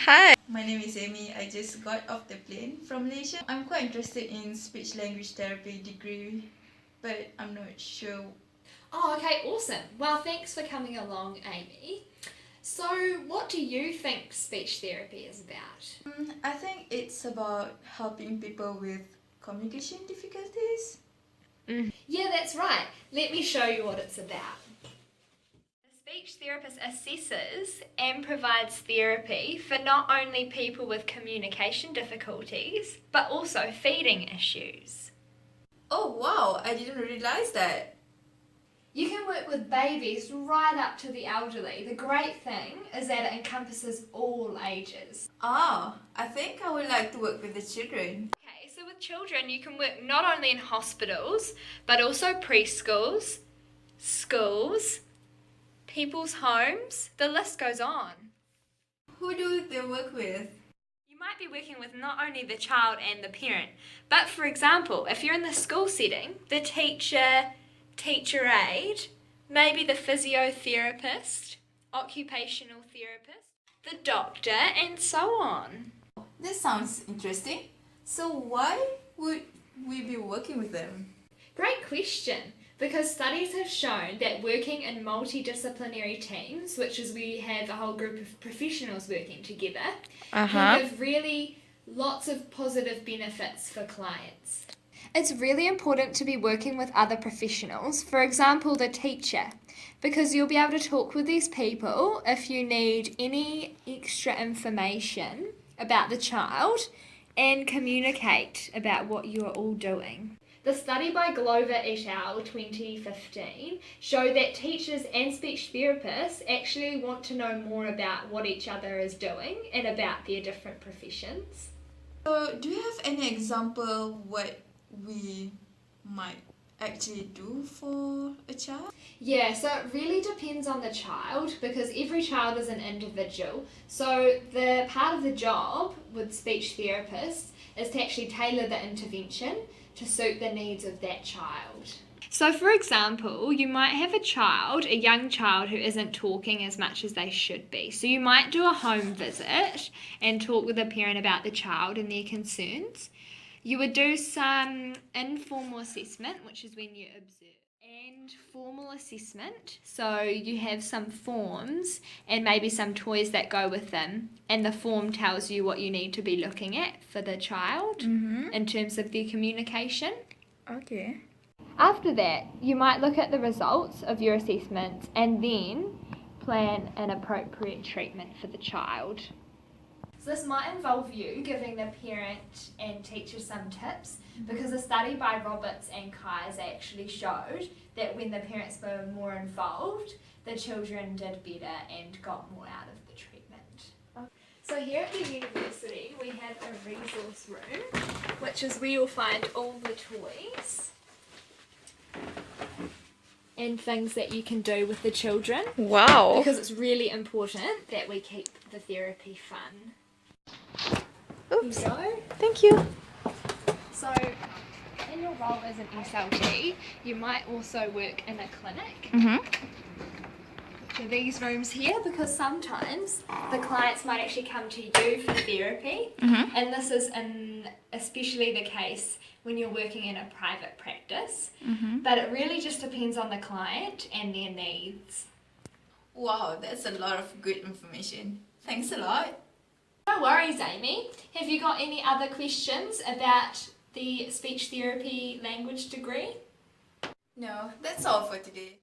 Hi. My name is Amy. I just got off the plane from Malaysia. I'm quite interested in speech language therapy degree, but I'm not sure. Oh, okay, awesome. Well, thanks for coming along, Amy. So, what do you think speech therapy is about? I think it's about helping people with communication difficulties. Yeah, that's right. Let me show you what it's about. The speech therapist assesses and provides therapy for not only people with communication difficulties, but also feeding issues. Oh wow, I didn't realize that. You can work with babies right up to the elderly. The great thing is that it encompasses all ages. I think I would like to work with the children. Okay, so with children, you can work not only in hospitals, but also preschools, schools, people's homes, the list goes on. Who do they work with? You might be working with not only the child and the parent, but for example, if you're in the school setting, the teacher, teacher aide, maybe the physiotherapist, occupational therapist, the doctor, and so on. This sounds interesting. So why would we be working with them? Great question, because studies have shown that working in multidisciplinary teams, which is where you have a whole group of professionals working together, can give really lots of positive benefits for clients. It's really important to be working with other professionals, for example, the teacher, because you'll be able to talk with these people if you need any extra information about the child and communicate about what you're all doing. The study by Glover et al. 2015 showed that teachers and speech therapists actually want to know more about what each other is doing and about their different professions. So do you have any example what we might actually do for a child? Yeah, so it really depends on the child because every child is an individual. So the part of the job with speech therapists is to actually tailor the intervention to suit the needs of that child. So for example, you might have a young child who isn't talking as much as they should be. So you might do a home visit and talk with the parent about the child and their concerns. You would do some informal assessment, which is when you observe, and formal assessment. So you have some forms and maybe some toys that go with them, and the form tells you what you need to be looking at for the child in terms of their communication. Okay. After that, you might look at the results of your assessments and then plan an appropriate treatment for the child. So this might involve you giving the parent and teacher some tips because a study by Roberts and Kaiser actually showed that when the parents were more involved, the children did better and got more out of the treatment. So here at the university we have a resource room, which is where you'll find all the toys and things that you can do with the children. Wow. Because it's really important that we keep the therapy fun. Oops. Here you go. Thank you. So, in your role as an SLT, you might also work in a clinic. Which are these rooms here, because sometimes the clients might actually come to you for therapy, and this is especially the case when you're working in a private practice. But it really just depends on the client and their needs. Wow, that's a lot of good information. Thanks a lot. No worries, Amy. Have you got any other questions about the speech therapy language degree? No, that's all for today.